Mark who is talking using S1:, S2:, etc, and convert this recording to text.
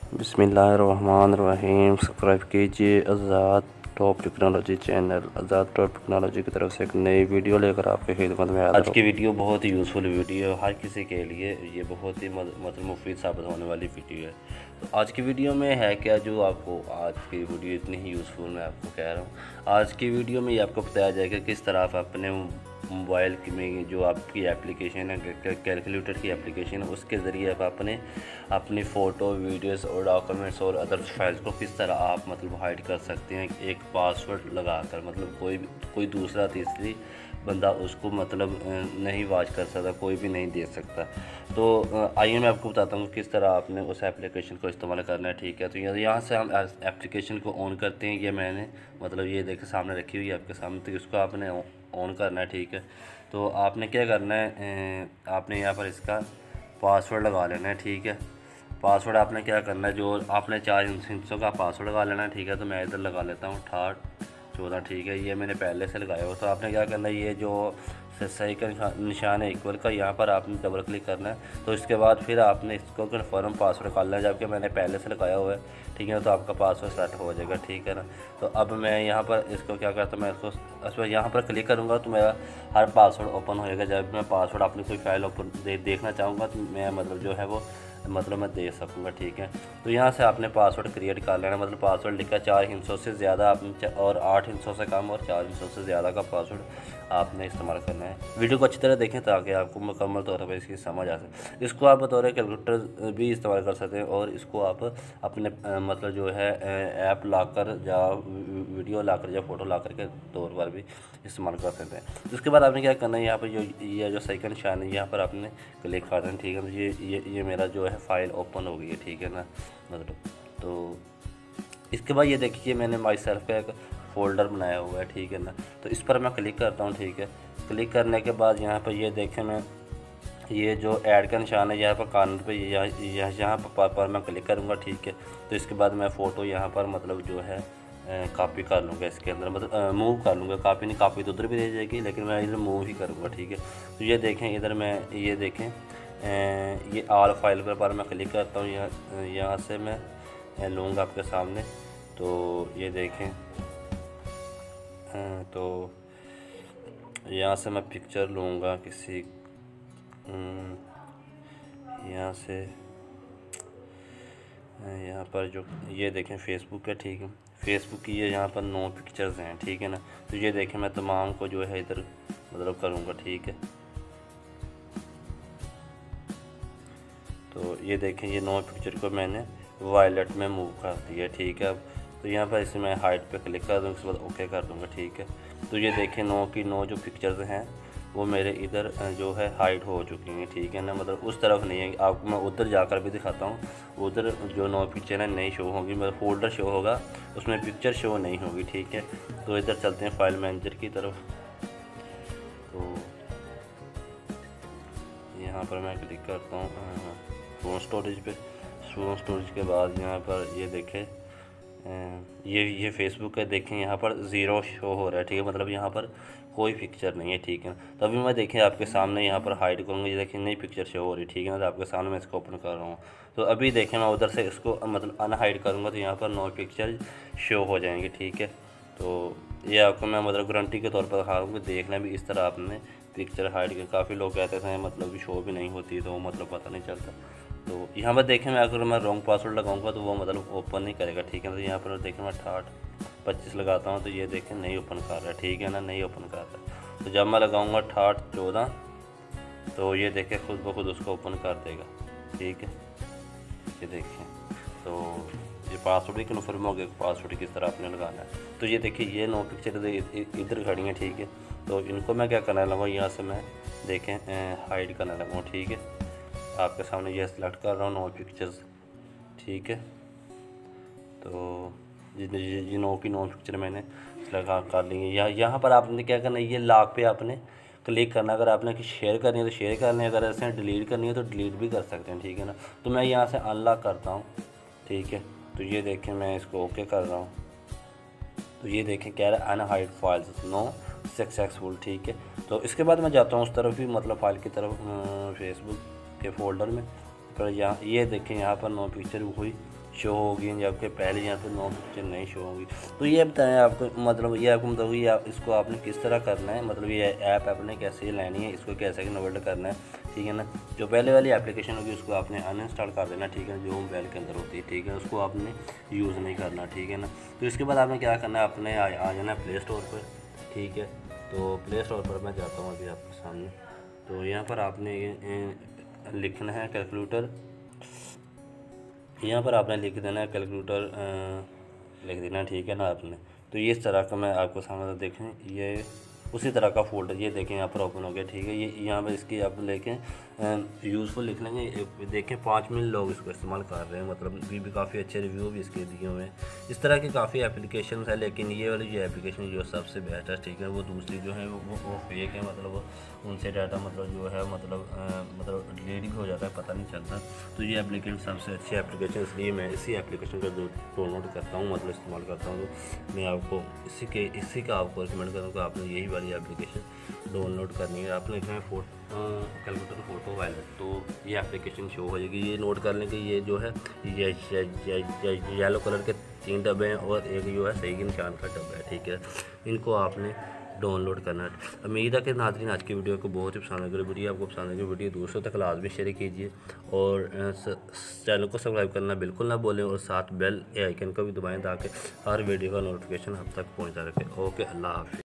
S1: बिस्मिल्लाहिर्रहमानिर्रहीम। सब्सक्राइब कीजिए आज़ाद top technology channel. आज़ाद top technology की तरफ से एक नई वीडियो लेकर आपकी खिदमत में आज की वीडियो बहुत ही यूज़फुल वीडियो है, हर किसी के लिए ये बहुत ही मतलब मुफीद साबित होने वाली वीडियो है। तो आज की वीडियो में है क्या, जो आपको आज की वीडियो इतनी ही यूज़फुल मैं आपको कह रहा हूँ। आज की वीडियो में ये आपको बताया जाएगा किस तरह आप अपने मोबाइल में जो आपकी एप्लीकेशन है, कैलकुलेटर की एप्लीकेशन है, उसके ज़रिए आप अपनी फ़ोटो, वीडियोस और डॉक्यूमेंट्स और अदर फाइल्स को किस तरह आप मतलब हाइड कर सकते हैं एक पासवर्ड लगाकर। मतलब कोई दूसरा तीसरी बंदा उसको मतलब नहीं वॉच कर सकता, कोई भी नहीं देख सकता। तो आइए मैं आपको बताता हूँ किस तरह आपने उस एप्लीकेशन को इस्तेमाल करना है। ठीक है, तो यहाँ से हम एप्लीकेशन को ऑन करते हैं। ये मैंने मतलब ये देखे सामने रखी हुई है आपके सामने, तो इसको आपने ऑन करना है। ठीक है, तो आपने क्या करना है, आपने यहाँ पर इसका पासवर्ड लगा लेना है। ठीक है, पासवर्ड आपने क्या करना है, जो आपने 4 हिस्सों का पासवर्ड लगा लेना है। ठीक है, तो मैं इधर लगा लेता हूँ 6814। ठीक है, ये मैंने पहले से लगाया हुआ। तो आपने क्या करना है, ये जो सही का निशान है इक्वल का, यहाँ पर आपने डबल क्लिक करना है। तो इसके बाद फिर आपने इसको कन्फर्म पासवर्ड कर लेना है, जबकि मैंने पहले से लगाया हुआ है। ठीक है, तो आपका पासवर्ड सेट हो जाएगा। ठीक है ना। तो अब मैं यहाँ पर इसको क्या करता हूँ, मैं इसको यहाँ पर क्लिक करूँगा तो मेरा हर पासवर्ड ओपन होएगा। जब मैं पासवर्ड अपनी कोई फाइल ओपन देखना चाहूँगा तो मैं मतलब जो है वो मतलब मैं दे सकूँगा। ठीक है, तो यहाँ से आपने पासवर्ड क्रिएट कर लेना। मतलब पासवर्ड लिखा 4 हिस्सों से ज़्यादा आपने और 8 हिस्सों से कम और 4 हिस्सों से ज़्यादा का पासवर्ड आपने इस्तेमाल करना है। वीडियो को अच्छी तरह देखें ताकि आपको मुकम्मल तौर पर इसकी समझ आ सके। इसको आप बतौर कैलकुलेटर भी इस्तेमाल कर सकते हैं और इसको आप अपने मतलब जो है ऐप लाकर या वीडियो लाकर या फ़ोटो लाकर के तौर पर भी इस्तेमाल कर सकते हैं। उसके बाद आपने क्या करना है, यहाँ पर जो सेकंड निशान है यहाँ पर आपने क्लिक कर देना। ठीक है, तो ये मेरा जो है फ़ाइल ओपन हो गई है। ठीक है ना, मतलब तो इसके बाद ये देखिए मैंने माई सेल्फ का एक फ़ोल्डर बनाया हुआ है। ठीक है ना, तो इस पर मैं क्लिक करता हूँ। ठीक है, क्लिक करने के बाद यहाँ पर ये देखें, मैं ये जो ऐड का निशान है यहाँ पर कॉर्नर पे यहाँ पर मैं क्लिक करूँगा। ठीक है, तो इसके बाद मैं फ़ोटो यहाँ पर मतलब जो है कॉपी कर लूँगा इसके अंदर, मतलब मूव कर लूँगा। कॉपी नहीं, कॉपी तो उधर भी रह जाएगी लेकिन मैं इधर मूव ही करूँगा। ठीक है, तो ये देखें इधर मैं ये देखें ये ऑल फाइल पर मैं क्लिक करता हूँ। यहाँ से मैं लूँगा आपके सामने। तो ये देखें तो यहाँ से मैं पिक्चर लूँगा किसी, यहाँ से यहाँ पर जो ये देखें फेसबुक है। ठीक है, फेसबुक की ये यहाँ पर 9 पिक्चर्स हैं। ठीक है ना, तो ये देखें मैं तमाम को जो है इधर मतलब करूँगा। ठीक है, तो ये देखें ये 9 पिक्चर को मैंने वायलेट में मूव कर दिया। ठीक है, अब तो यहाँ पर इसे मैं हाइट पे क्लिक कर दूँगा, उसके बाद ओके कर दूँगा। ठीक है, तो ये देखें 9 की 9 जो पिक्चर्स हैं वो मेरे इधर जो है हाइड हो चुकी हैं। ठीक है ना, मतलब उस तरफ नहीं है, आपको मैं उधर जाकर भी दिखाता हूँ। उधर जो 9 पिक्चर हैं नहीं शो होंगी, मतलब फोल्डर शो होगा, उसमें पिक्चर शो नहीं होगी। ठीक है, तो इधर चलते हैं फाइल मैनेजर की तरफ। तो यहाँ पर मैं क्लिक करता हूँ फ़ोन स्टोरेज पे। फ़ोन स्टोरेज के बाद यहाँ पर ये देखें ये फेसबुक है। देखें यहाँ पर 0 शो हो रहा है। ठीक है, मतलब यहाँ पर कोई पिक्चर नहीं है। ठीक है, तो अभी मैं देखें आपके सामने यहाँ पर हाइड करूँगा, ये देखें नई पिक्चर शो हो रही है। ठीक है ना, तो आपके सामने मैं इसको ओपन कर रहा हूँ। तो अभी देखें मैं उधर से इसको मतलब अनहाइड करूँगा तो यहाँ पर 9 पिक्चर शो हो जाएंगे। ठीक है, तो ये आपको मैं मतलब गारंटी के तौर पर दिखा रहा हूँ कि देखना भी इस तरह आपने पिक्चर हाइड के। काफ़ी लोग कहते थे मतलब शो भी नहीं होती, तो मतलब पता नहीं चलता। तो यहाँ पर देखें मैं अगर मैं रॉन्ग पासवर्ड लगाऊंगा तो वो मतलब ओपन नहीं करेगा। ठीक है, तो यहाँ पर देखें मैं 6825 लगाता हूँ तो ये देखें नहीं ओपन कर रहा है। ठीक है ना, नहीं ओपन कर रहा है। तो जब मैं लगाऊंगा 6814 तो ये देखें खुद ब खुद उसको ओपन कर देगा। ठीक है, ये देखें तो ये पासवर्ड भी कन्फर्म हो गया, पासवर्ड किस तरह आपने लगाना है। तो ये देखिए ये 9 पिक्चर इधर खड़ी हैं। ठीक है, तो इनको मैं क्या करने लगा, यहाँ से मैं देखें हाइड करने लगा। ठीक है, आपके सामने ये सिलेक्ट कर रहा हूँ 9 पिक्चर्स। ठीक है, तो ये 9 की 9 पिक्चर मैंने सिलेक्ट कर ली है। यहाँ पर आपने क्या करना है, ये लॉक पे आपने क्लिक करना। अगर आपने शेयर करनी है तो शेयर करनी है, अगर ऐसे डिलीट करनी है तो डिलीट भी कर सकते हैं। ठीक है ना, तो मैं यहाँ से अनलॉक करता हूँ। ठीक है, तो ये देखें मैं इसको ओके कर रहा हूँ। तो ये देखें कह रहा है अनहाइड फाइल्स नो सक्सेसफुल। ठीक है, तो इसके बाद मैं जाता हूँ उस तरफ भी, मतलब फाइल की तरफ फेसबुक के फोल्डर में। पर यहाँ ये देखें यहाँ पर 9 पिक्चर हुई शो होगी या आपके पहले या फिर नोटिफिकेशन नहीं शो होगी। तो ये बताएं आपको, मतलब ये आपको मतलब ये इसको आपने किस तरह करना है, मतलब ये ऐप आपने कैसे लेनी है, इसको कैसे कन्वर्ट करना है, ठीक है ना। जो पहले वाली एप्लीकेशन होगी उसको आपने अनइंस्टॉल कर देना, ठीक है, जो मोबाइल के अंदर होती है, ठीक है, उसको आपने यूज़ नहीं करना, ठीक है ना। तो इसके बाद आपने क्या करना है, आपने आ जाना है प्ले स्टोर पर, ठीक है। तो प्ले स्टोर पर मैं जाता हूँ अभी आपके सामने। तो यहाँ पर आपने लिखना है कैलकुलेटर, यहाँ पर आपने लिख देना है कैलकुलेटर, लिख देना, ठीक है ना आपने। तो ये इस तरह का मैं आपको सामने देखें, ये उसी तरह का फोल्डर ये देखें यहाँ पर ओपन हो गया, ठीक है। ये यहाँ पर इसकी आप लेके यूज़फुल लिख लेंगे। देखें 5 मिलियन लोग इसको इस्तेमाल कर रहे हैं, मतलब भी काफ़ी अच्छे रिव्यू भी इसके दिए हुए हैं। इस तरह की काफ़ी एप्लीकेशन है, लेकिन ये वाली जो एप्लीकेशन जो सबसे बेस्ट है, ठीक है, वो दूसरी जो है वो फेक है, मतलब उनसे डाटा मतलब जो है मतलब डिलीट भी हो जाता है, पता नहीं चलता। तो ये एप्लीकेशन सबसे अच्छी एप्लीकेशन, इसलिए मैं इसी एप्लीकेशन का डाउनलोड करता हूँ, मतलब इस्तेमाल करता हूँ। तो मैं आपको इसी का आपको रिकमेंड करूँगा, आपने यही वाली एप्लीकेशन डाउनलोड करनी है। आपने लिखना है कैलकुलेटर फोटो वॉलेट, तो ये एप्लीकेशन शो हो जाएगी। ये नोट कर लें कि ये जो है ये येलो कलर के 3 डब्बे हैं और एक जो है सही के निशान का डब्बा है, ठीक है। इनको आपने डाउनलोड करना है। उम्मीद है कि नाज़रीन आज की वीडियो को बहुत ही पसंद आएगी। वीडियो आपको पसंद आएगी, वीडियो दूसरों तक लाजमी शेयर कीजिए और चैनल को सब्सक्राइब करना बिल्कुल ना बोलें और साथ बेल आइकन को भी दबाएं ताकि हर वीडियो का नोटिफिकेशन आप तक पहुंचता रहे। ओके, अल्लाह हाफ़िज़।